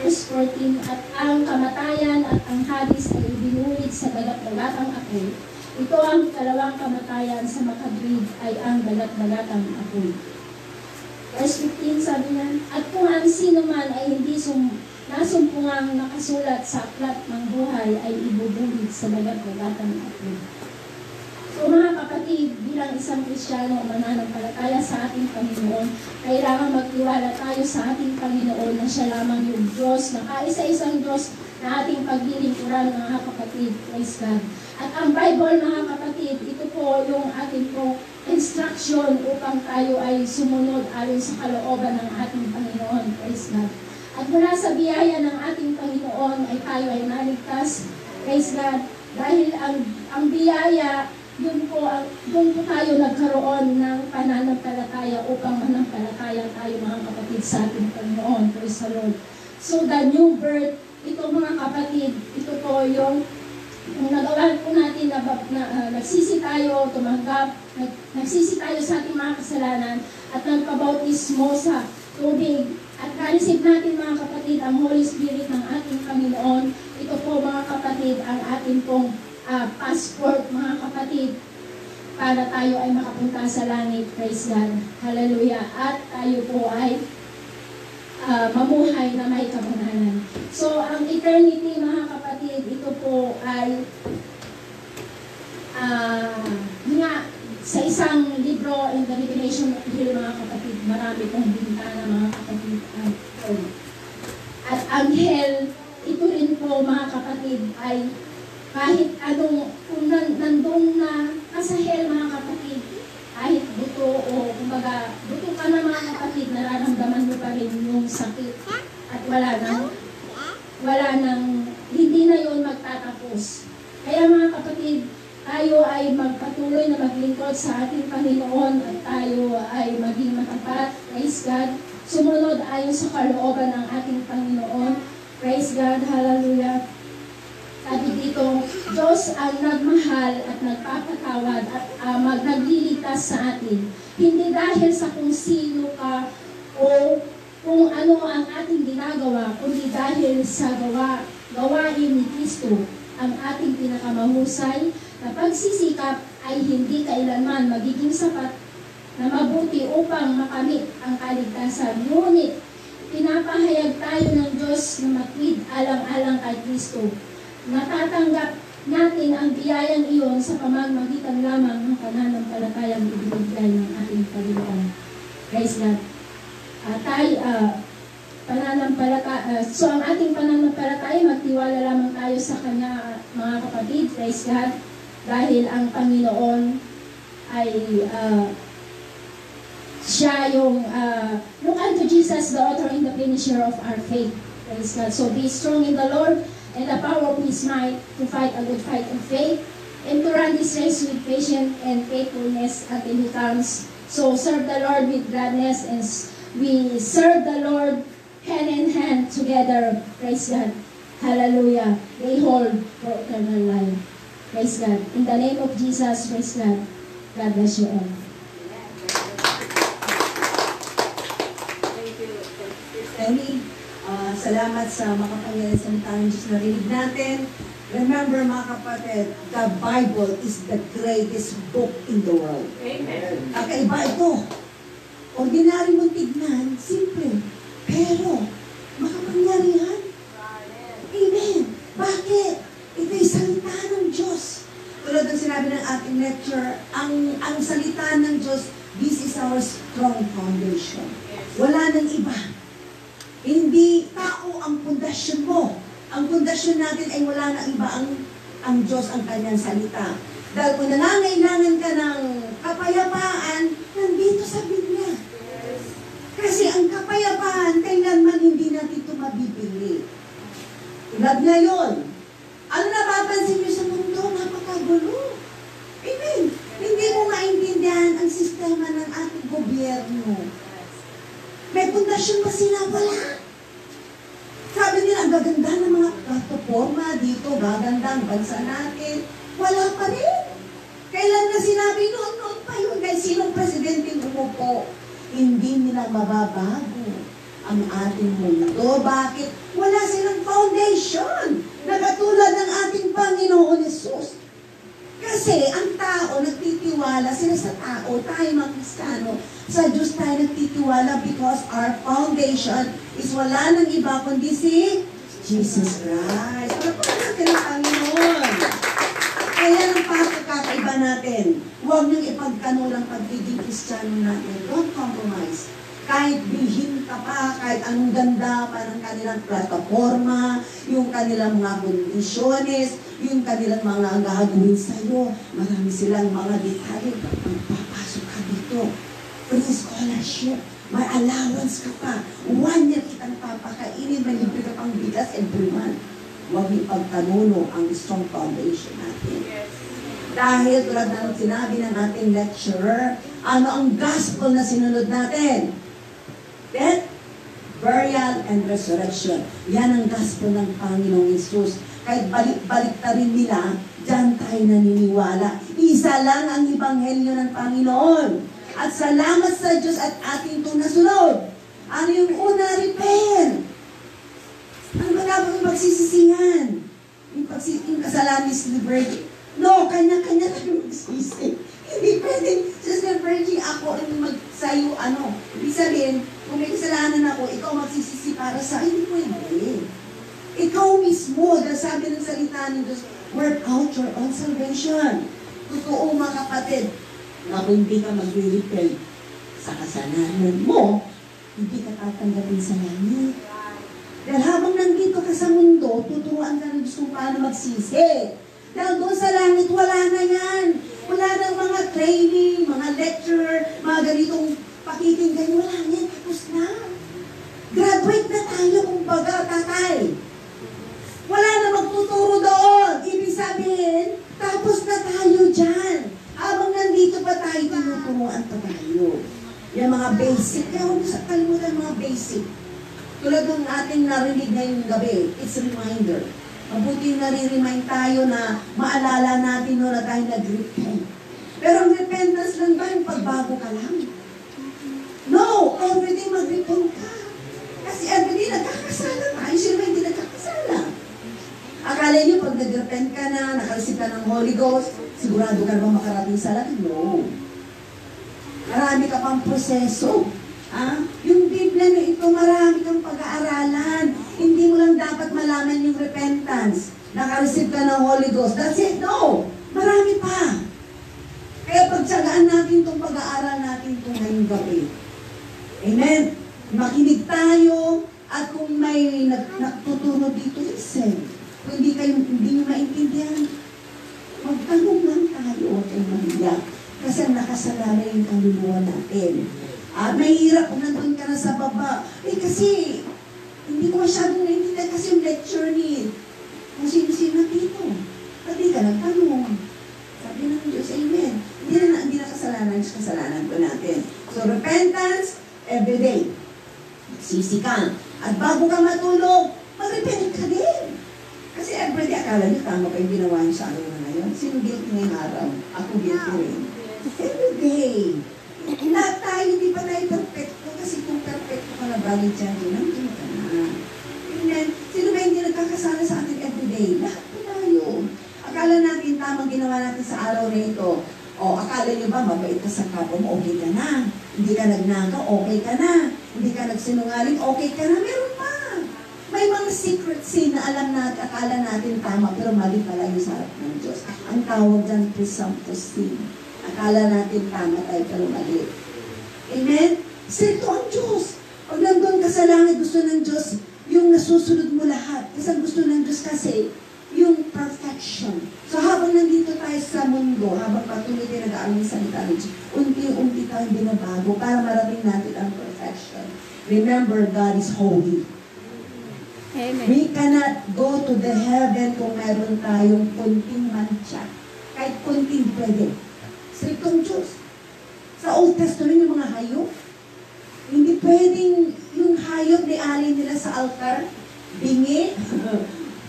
S6: Verse 14, at ang kamatayan at ang Hadis ay ibinuhid sa dagat-dagatang apoy. Ito ang kalawang kamatayan sa makadwid ay ang dagat-dagatang apoy. Verse 15, sabi niya, at kung ang sino man ay hindi nasumpungang nakasulat sa aklat ng buhay ay ibubuhid sa dagat-dagatang apoy. So mga kapatid, bilang isang Kristiyano o mananampalataya sa ating Panginoon, kailangan magtiwala tayo sa ating Panginoon na siya lamang yung Diyos, na kaisa-isang Diyos na ating paglilingkuran mga kapatid. Praise God. At ang Bible mga kapatid, ito po yung ating po instruction upang tayo ay sumunod ayon sa kalooban ng ating Panginoon. Praise God. At mula sa biyaya ng ating Panginoon ay tayo ay naligtas. Praise God. Dahil ang biyaya, doon po tayo nagkaroon ng pananampalataya upang manampalataya tayo mga kapatid sa ating Panginoon. Praise the Lord. So the new birth, ito mga kapatid, ito po yung nagawa po natin na nagsisi tayo, tumanggap, nagsisi tayo sa ating mga kasalanan at nagpabautismo sa tubig at na-receive natin mga kapatid ang Holy Spirit ng ating Panginoon. Ito po mga kapatid ang ating pong passport mga kapatid para tayo ay makapunta sa langit. Praise God. Hallelujah. At tayo po ay mamuhay na may kabanalan. So ang eternity mga kapatid, ito po ay sa isang libro in the Revelation of Hill mga kapatid, marami pong bintana mga kapatid. At ang hell, ito rin po mga kapatid ay kahit anong, kung nandun na nasa hell mga kapatid, kahit buto o kumbaga, buto ka na mga kapatid, nararamdaman mo pa rin yung sakit at wala nang, hindi na yun magtatapos. Kaya mga kapatid, tayo ay magpatuloy na maglingkod sa ating Panginoon at tayo ay maging matapat, praise God, sumunod ayon sa kalooban ng ating Panginoon, praise God, hallelujah. Sabi dito, Diyos ang nagmahal at nagpapatawad at nagliligtas sa atin. Hindi dahil sa kung sino ka o kung ano ang ating ginagawa, kundi dahil sa gawain ni Kristo, ang ating pinakamahusay na pagsisikap ay hindi kailanman magiging sapat na mabuti upang makamit ang kaligtasan. Ngunit, pinapahayag tayo ng Diyos na matwid alang-alang kay Kristo. Natatanggap natin ang biyayang iyon sa pamamagitan lamang ng pananampalatayang ibinigay ng ating Panginoon. Praise God. So ang ating pananampalataya, magtiwala lamang tayo sa Kanya mga kapatid. Praise God. Dahil ang Panginoon ay siya yung look unto Jesus, the author and the finisher of our faith. Praise God. So be strong in the Lord and the power of His might to fight a good fight of faith, and to run this race with patience and faithfulness until He comes. So serve the Lord with gladness, and we serve the Lord hand in hand together. Praise God. Hallelujah. They hold for eternal life. Praise God. In the name of Jesus, praise God. God bless you all.
S7: Thank you, Sister Ellie. Salamat sa makapangyarihan salita ng Diyos na rinig natin. Remember mga kapatid, the Bible is the greatest book in the world.
S2: Amen.
S7: Kakaiba ito. Ordinary mong tignan, simple. Pero, makapangyarihan. Amen. Bakit? Ito'y salita ng Diyos. Tulad ng sinabi ng ating lecture, ang salita ng Diyos, this is our strong foundation. Wala nang iba. Hindi tao ang pundasyon mo. Ang pundasyon natin ay wala nang iba, ang Diyos ang kanyang salita. Dahil kung nangangailangan ka ng kapayapaan, nandito sa Biblia. Kasi ang kapayapaan, kailanman hindi natin ito mabibili. Tulad ngayon, ano napapansin niyo sa mundo? Napakagulo. Amen. Hindi mo maintindihan ang sistema ng ating gobyerno. May pundasyon ba sila? Wala. Sabi nila, ang gaganda ng mga plataforma dito, gaganda ang bansa natin. Wala pa rin. Kailan na sinabi noon pa yun? Kahit sinong presidente umupo, hindi nila mababago ang ating mundo. Bakit? Wala silang foundation na katulad ng ating Panginoon Hesus. Kasi ang tao nagtitiwala sila sa tao, tayo mga Kristiyano, sa Diyos tayo nagtitiwala because our foundation is wala nang iba kundi si Jesus Christ. Ano po natin ang Panginoon? Kaya ang pagkakaiba natin, huwag niyong ipagkanulang pagiging Kristiyano natin. Don't compromise. Kahit bilhin ka pa, kahit anong ganda pa ng kanilang plataforma, yung kanilang mga kondisyones, yung kanilang mga gagawin sa'yo, marami silang mga detalye. Magpapasok ka dito. Free scholarship. May allowance ka pa. 1 year kitang papakainin. May libre ka pang bigas every month. Huwag ipagkanulo ang strong foundation natin. Dahil tulad ng sinabi ng ating lecturer, ano ang gospel na sinunod natin? Death, burial, and resurrection. Yan ang gospel ng Panginoong Hesus. Kahit balik-balik ta rin nila, dyan tayo naniniwala. Isa lang ang ebanghelyo ng Panginoon. At salamat sa Diyos at ating itong nasunod. Ano yung una? Repent. Ano ba dapat yung pagsisisihan? Yung kasalanan is liberty. No, kanya-kanya tayo magsisi. Hindi pwedeng, Sister Virgie, ako ang magsayo, ibig sabihin, kung may kasalanan ako, ikaw magsisisi para sa hindi pwede. Ikaw mismo, dahil sabi ng salita ng Diyos, work out your own salvation. Totoo mga kapatid, na kung hindi ka mag-repent sa kasalanan mo, hindi ka tatanggapin sa langit. Dahil habang nandito ka sa mundo, tuturuan ka ng Diyos kung paano magsisi. Dahil doon sa langit, wala na yan. Wala nang mga training, mga lecture, mga ganitong pakikinggan. Wala yan, tapos na. Graduate na tayo kung baga, tatay. Wala na magtuturo doon. Ibig sabihin, tapos na tayo dyan. Habang nandito pa tayo, tinuturuan pa tayo. Yung mga basic, kaya huwag sa kalimutan mga basic. Tulad ng ating narinig ngayong gabi, it's a reminder. Mabuti nare-remind tayo na maalala natin na tayo nag-repent. Pero ang repentance lang ba yung pagbago ka lang? No! Everyday mag-repent ka. Kasi everyday nagkakasala tayo. Sino hindi nagkakasala? Akala nyo pag nag-repent ka na, nakareceive ka ng Holy Ghost, sigurado ka na ba makarating sa langit? No. Marami ka pang proseso. Yung Biblia na ito, marami kang pag-aaralan. Hindi mo lang dapat malaman yung repentance. Naka-receive ka ng Holy Ghost. That's it? No! Marami pa. Kaya pagtsagaan natin itong pag-aaral natin itong ngayong gabi. Amen? Makinig tayo at kung may nagtuturo dito, listen. Kung hindi nyo maintindihan, magtanong lang tayo. Huwag kayong mahiya. Kasi ang nakasalala yung kaluluwa natin. Mahirap kung nandun ka na sa baba. Kasi, hindi ko masyadong naintindihan kasi yung lecture ni
S8: kung sino-sino dito. Pati ka nagtanong. Sabi ng Diyos, Amen. Hindi na kasalanan po natin. So, repentance, everyday. Magsisi ka. At bago ka matulog, mag-repent ka din. Kasi everyday, akala niyo tama pa yung ginawa niyo sa araw na ngayon. Sino guilty ngayong araw? Ako guilty rin. Everyday. Lahat tayo, hindi pa tayo perfecto. Kasi kung perfecto ka na bagay dyan, nandun ka na. Amen. Sino ba hindi nagkakasala sa atin everyday? Lahat po tayo. Akala natin tamang ginawa natin sa araw na ito. O, akala niyo ba, mabait ka sa kapwa mo, okay ka na. Hindi ka nagnakaw, okay ka na. Hindi ka nagsinungaling, okay ka na. Meron pa. May mga secret sin na alam natin, akala natin tama, pero mali pala yung sa harap ng Diyos. Ang tawag dyan, presumptuous sin. Akala natin tama tayo, pero mali. Amen? Stricto ang Diyos. Pag nandun ka sa langit, gusto ng Diyos, yung nasusunod mo lahat. Kasi ang gusto ng Diyos kasi, yung perfection. So habang nandito tayo sa mundo, habang patuloy tayo nag-aaral ng salita ng Diyos, unti-unti tayong binabago para marating natin ang perfection. Remember, God is holy.
S2: Amen.
S8: We cannot go to the heaven kung meron tayong kunting mancha. Kahit kunting pwede. Striktong Diyos. Sa Old Testament, yung mga hayop, hindi pwedeng yung hayop ni alin nila sa altar, bingi,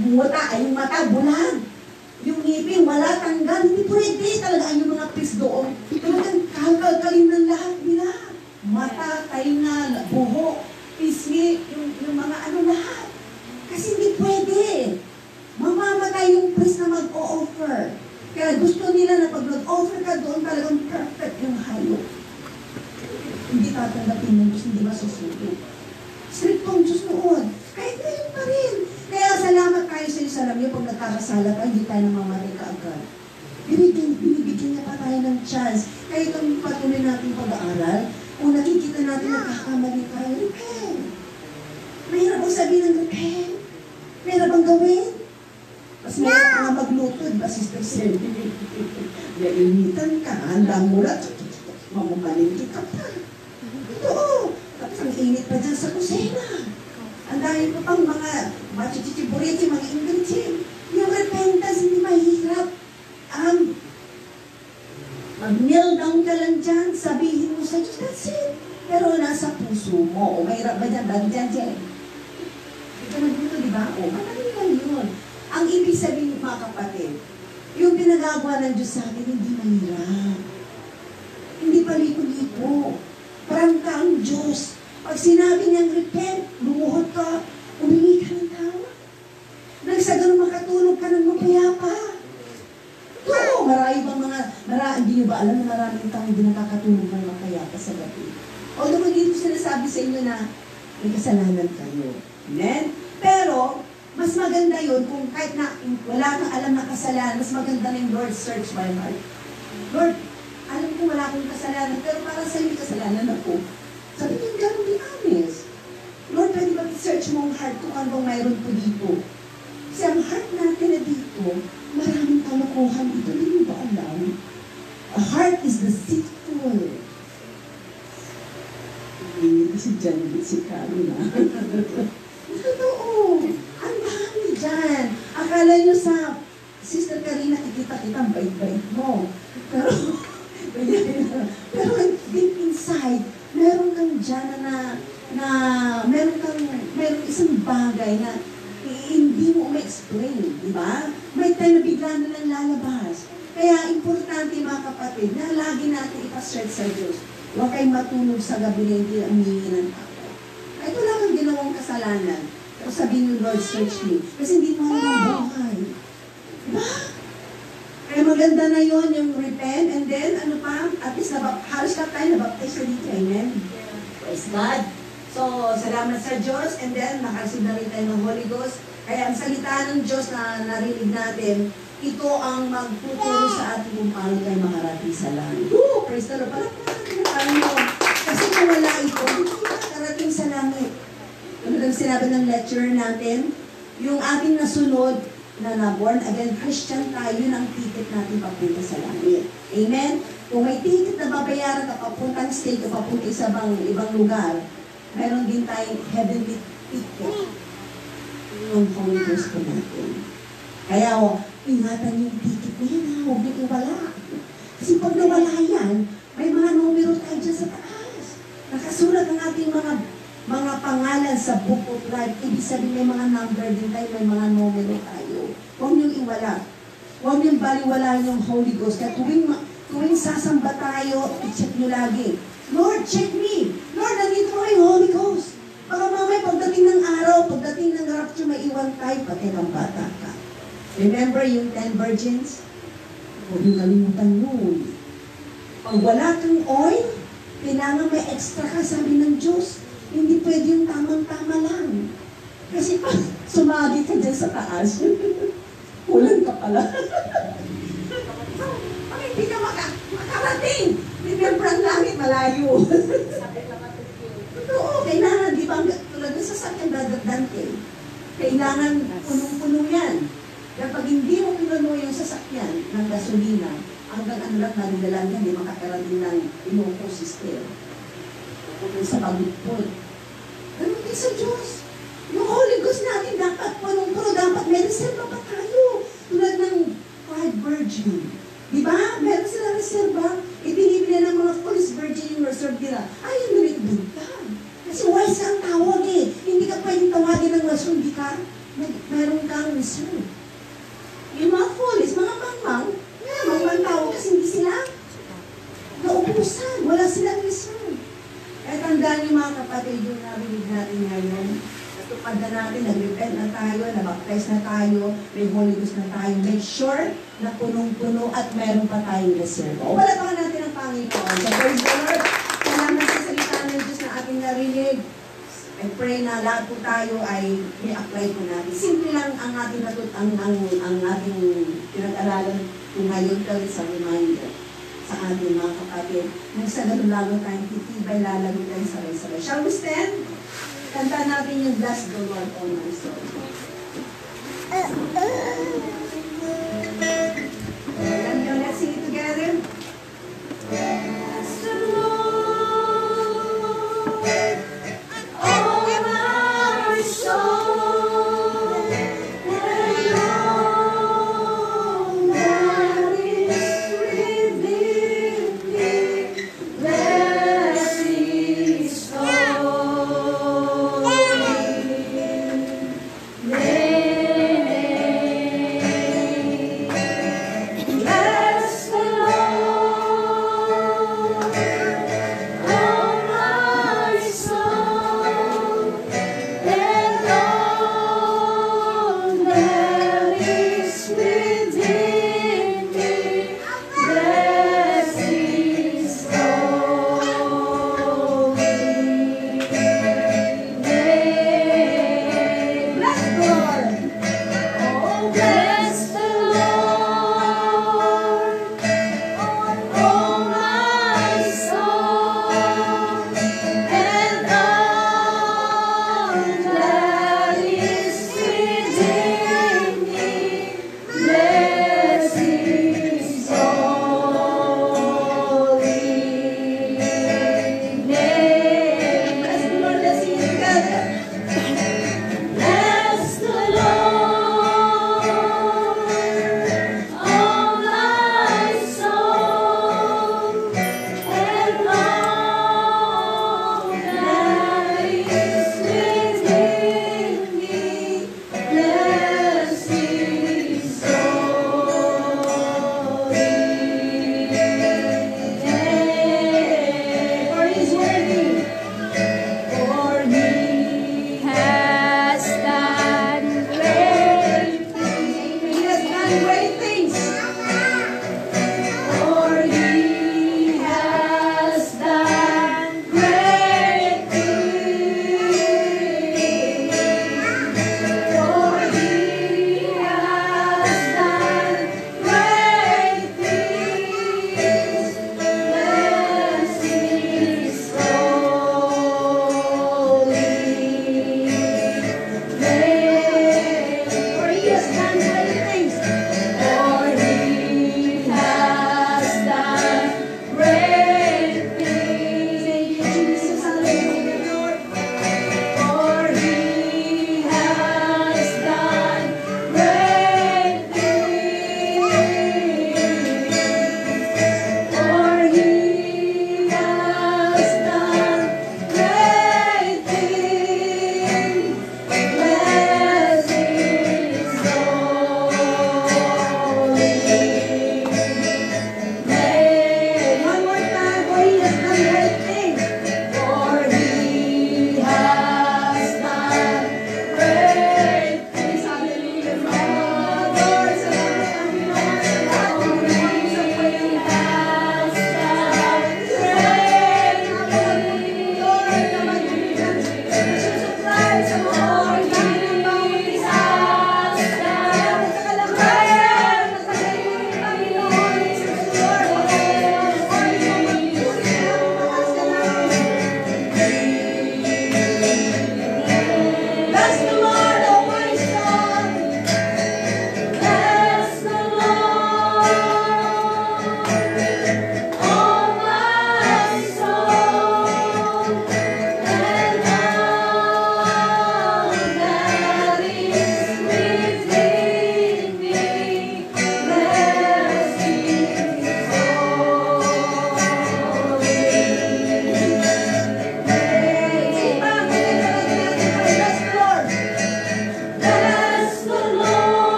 S8: yung mata, bulag. Yung ngipin, wala tanggal. Hindi pwede talaga yung mga pis doon. Talagang kakagaling ng lahat nila. Mata, tainga, buhok, pisngi, yung mga ano lahat. Kasi hindi pwede. Mamamatay yung priest na mag-o-offer. Kaya gusto nila na pag nag-offer ka doon, talagang perfect yung hayop. Hindi tatanggapin ng Diyos, hindi masusunod. Striktong Diyos noon. Kahit ngayon pa rin. Kaya salamat tayo sa Diyos. Alam niyo, pag nagkakasala ka, hindi tayo namamatay kaagad. Binibigyan niya pa tayo ng chance. Kaya itong patuloy natin pag-aaral, kung nakikita natin nagkakamali tayo, repent. Mahirap ang sabihin ng repent. Mahirap ang gawin. Mas mahirap ka nga magluto, diba, Sister Selby? Nainitan ka, handa mo lang, mamamalingki ka pa. Ito, tapos ang init pa dyan sa kusina. Ang dahil pa pang mga machichichiburiti, mga ingredient. Yung repentance, hindi mahirap. Mag-kneel down ka lang dyan, sabihin mo sa Diyos, that's it. Pero nasa puso mo, o mahirap ba dyan, bago dyan. Ito nagluto, di ba? O, madali lang yun. Ang ibig sabihin, mga kapatid, yung pinagagawa ng Diyos sa atin, hindi mahirap. Hindi paliko-liko. Parang ka ang Diyos. Pag sinabi niyang repent, lumuhod ka, humingi ka ng tawa. Nang sa ganun makatulog ka ng mapayapa. Oo, marami bang hindi nyo ba alam na maraming taong hindi nakakatulog ng mapayapa sa gabi. Although hindi ko sinasabi sa inyo na may kasalanan kayo. Amen? Pero, mas maganda yun kung kahit na wala kang alam na kasalanan, mas maganda na yung Lord, search my heart. Lord, alam ko wala akong kasalanan, pero para sa iyo may kasalanan ako. Sabi niyo, gano'n, be honest. Lord, pwede ba i-search mo ang heart ko kung mayroon po dito? Kasi ang heart natin na dito, maraming kalokohan dito. Hindi mo ba alam? A heart is deceitful. Hindi si Jan, si Carla. Totoo. Ang dami dyan. Akala nyo sa Sister Karina, kikita-kita ang bait-bait mo. Pero deep inside, meron kang dyan meron isang bagay na hindi mo ma-explain, di ba? May time na bigla na lang lalabas. Kaya importante mga kapatid, na lagi natin ipasearch sa Diyos. Huwag kayong matulog sa gabi na hindi ang hihingi ng tao. Kahit wala kang ginawang kasalanan, pero sabihin yung Lord, search me. Kasi hindi mo alam ang buhay. Diba? Kaya maganda na yon yung repent, and then, ano pa, at least halos ka tayo nabaptize na dito. Amen? Praise God. So, salamat sa Diyos, and then, nakareceive na rin tayo ng Holy Ghost. Kaya ang salita ng Diyos na narinig natin, ito ang magtuturo sa atin kung paano tayo makarating sa langit. Praise the Lord. Parang kasi kung wala ito, hindi tayo makarating sa langit. Ano lang sinabi ng lecturer natin, yung ating nasunod, na born again Christian tayo, yun ang ticket natin papunta sa langit. Amen? Kung may ticket na babayaran ka papuntang state o papunta sa ibang lugar, meron din tayong heavenly ticket. Yung Holy Ghost po natin. Kaya ingatan yung ticket na yan, ha? Huwag niyo iwala. Kasi pag nawala yan, may mga numero tayo dyan sa taas. Nakasulat ang ating mga pangalan sa book of life. Ibig sabihin may mga number din tayo, may mga numero tayo. Huwag niyong iwala. Huwag niyong baliwalain yung Holy Ghost. Kaya tuwing sasamba tayo, i-check niyo lagi. Lord, check me. Lord, nandito mo yung Holy Ghost. Baka mamaya pagdating ng araw, pagdating ng rapture, may iwan tayo, pati ng bata ka. Remember yung 10 virgins? Huwag yung kalimutan yun. Pag wala kang oil, kailangan may extra ka, sabi ng Diyos. Hindi pwede yung tamang-tama lang. Kasi pag sumagi ka dyan sa taas, kulang ka pala. Pag hindi ka makarating, remember ang langit malayo. Totoo, kailangan, di ba, tulad ng sasakyan dadagdante, kailangan punong-puno yan. Kapag hindi mo pinuno yung sasakyan ng gasolina, hanggang ano lang nalidalang yan, hindi makakarating ng inyong system. Kung sa pagpupod. Ganun din sa Diyos. Yung Holy Ghost natin dapat punong-puno, dapat may reserva pa tayo. Tulad ng 5 virgin. Di ba? Meron silang reserva. Ibinibili ng mga police virgin yung reserve nila. Ay, yun ulit bunta. Kasi wise ang tawag eh. Hindi ka pwedeng tawagin ng reserve, hindi ka. Meron kang reserve. Yung mga police, mga mangmang, mangmang tawag kasi hindi sila naubusan. Wala silang reserve. Kaya tandaan niyo mga kapatid, yung narinig natin ngayon, natupad na natin, nag-repent na tayo, nabaptize na tayo, may Holy Ghost na tayo. Make sure na punong-puno at meron pa tayong reserve. O wala pa natin ang Panginoon. So praise the Lord. Salamat sa salita ng Diyos na ating narinig. I pray na lahat po tayo ay i-apply po natin. Simple lang ang ating ang ating pinag-aralan po ngayon, pero sa reminder sa ating mga kapatid. Nang sa lalo tayong titibay, lalaro tayo sabay-sabay. Shall we stand? Kanta natin yung Bless the Lord, all my soul. Let's sing it together. Bless the Lord, all my soul, and all that is within me. Bless His holy name.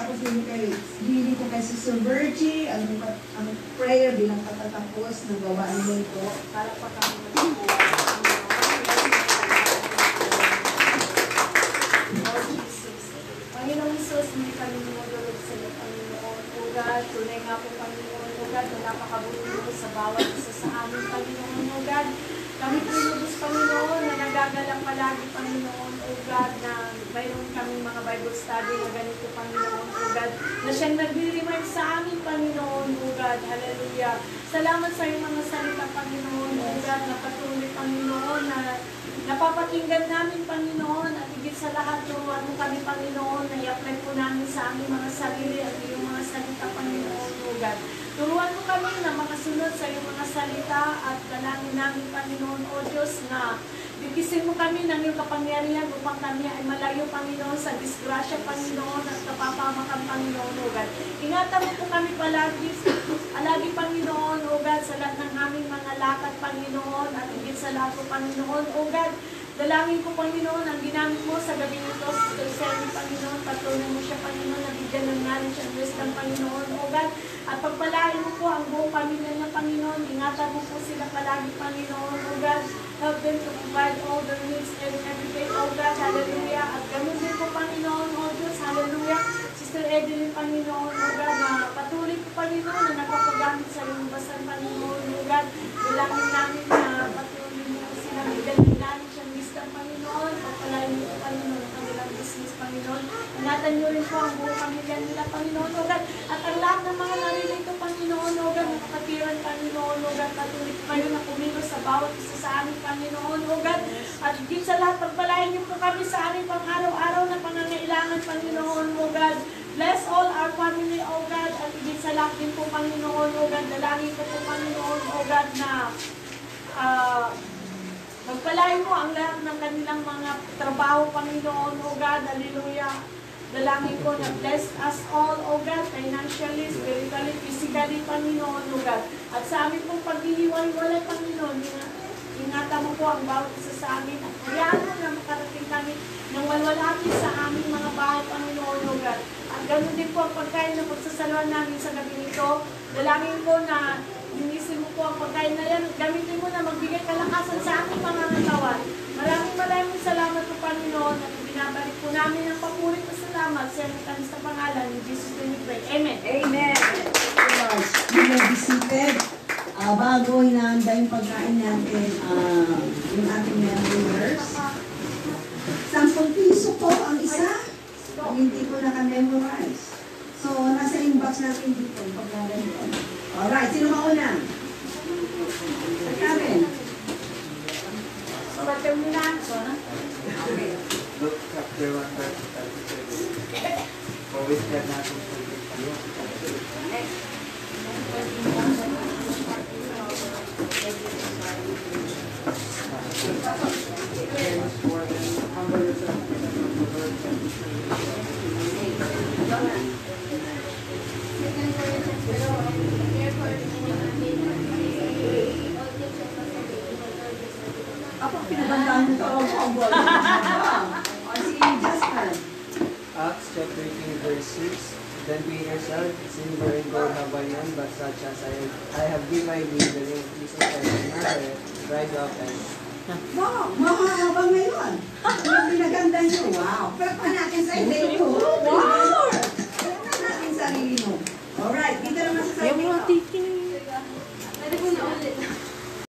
S8: tapos hindi ko kay Sister Virgie, ang prayer bilang katatapos ng gawain nito.
S2: Para pa kami magpupuwa. Lord Jesus, Panginoong Jesus, hindi kami lumulog sa iyo, Panginoon. O God, tunay nga po, Panginoon. O God, na napakabuti mo sa bawat isa sa amin, Panginoon. O God, kami pinubos, Panginoon, na nagagalang palagi, Panginoon. O God, na mayroon kaming mga Bible study na ganito, Panginoon. O God, na siyang nagre-remind sa amin, Panginoon. O God, hallelujah. Salamat sa iyong mga salita, Panginoon. O God, na patuloy, Panginoon, na napapakinggan namin, Panginoon, at higit sa lahat, turuan mo kami, Panginoon, na i-apply po namin sa aming mga sarili at iyong mga salita, Panginoon. O God, turuan mo kami na makasunod sa iyong mga salita at dalangin namin, Panginoon, O Diyos, na bigisin mo kami ng iyong kapangyarihan upang kami ay malayo, Panginoon, sa disgrasya, Panginoon, at kapapamakan, Panginoon, O God. Ingatan mo po kami palagi, Panginoon, O God, sa lahat ng aming mga lakad, Panginoon, at higit sa lahat po, Panginoon, O God. Dalangin ko, Panginoon, ang ginamit mo sa gabi nito, Sister Sammy, Panginoon, patuloy mo siya, Panginoon, nabigyan ng knowledge and wisdom, Panginoon, O God. At pagpalain mo po ang buong pamilya niya, Panginoon, ingatan mo po sila palagi, Panginoon, O God. Help them to provide all their needs every day, O God, hallelujah. At ganun din po, Panginoon, O Diyos, hallelujah. Sister Edeline, Panginoon, O God, na patuloy po, Panginoon, na nagpapagamit sa iyong basan, Panginoon, O God. Dalangin namin na patuloy mo po sila, bigyan ng knowledge and wisdom, Panginoon. Pagpalain mo po, Panginoon, ang kanilang business, Panginoon. Ingatan niyo rin po ang buong pamilya nila, Panginoon, O God. At ang lahat ng mga naririto, Panginoon, O God, nakakatiran, Panginoon, O God. Patuloy po kayo na kumilos sa bawat isa sa amin, Panginoon, O God. At higit sa lahat, pagpalain niyo po kami sa aming pang-araw-araw na pangangailangan, Panginoon, O God. Bless all our family, O God. At higit sa lahat din po, Panginoon, O God. Dalangin ko po, Panginoon, O God, na magpalain mo ang lahat ng kanilang mga trabaho, Panginoon, O God. Hallelujah. Dalangin ko na bless us all, O God, financially, spiritually, physically, Panginoon, O God. At sa amin pong paghihiwalay, Panginoon, ingatan mo po ang bawat isa sa amin at hayaan mo na makarating kami ng walwalhati sa aming mga bahay, Panginoon, O God. At ganoon din po ang pagkain na pagsasaluhan namin sa gabi nito. Dalangin ko na linisin mo po ang pagkain na yan. Gamitin mo na magbigay kalakasan sa aming mga katawan. Maraming salamat po, Panginoon, at binabalik po namin ang papuri at salamat sa iyong kanista pangalan ni Jesus we pray. Amen.
S8: Amen. You may be seated. Bago hinaanda yung pagkain natin, yung ating members. 10 piso po ang isa. Hindi ko naka-memorize. So, nasa inbox natin dito. Pagkain ko. Alright, sino mauna? Karen.
S2: Pagkain mo na.
S8: Okay.
S1: Luke chapter 1 verse 37. Always have natin
S8: Ako, pinabandaan mo ito ang bola. Si Jasper.
S1: Acts chapter 3 verse 6. Then Peter said, silver and gold have I none, but such as I have given you the name of Jesus Christ of Nazareth, rise up and...
S8: Wow, mahahaba ngayon. Yung pinaganda nyo. Wow. Pero pa natin sa ito. Wow!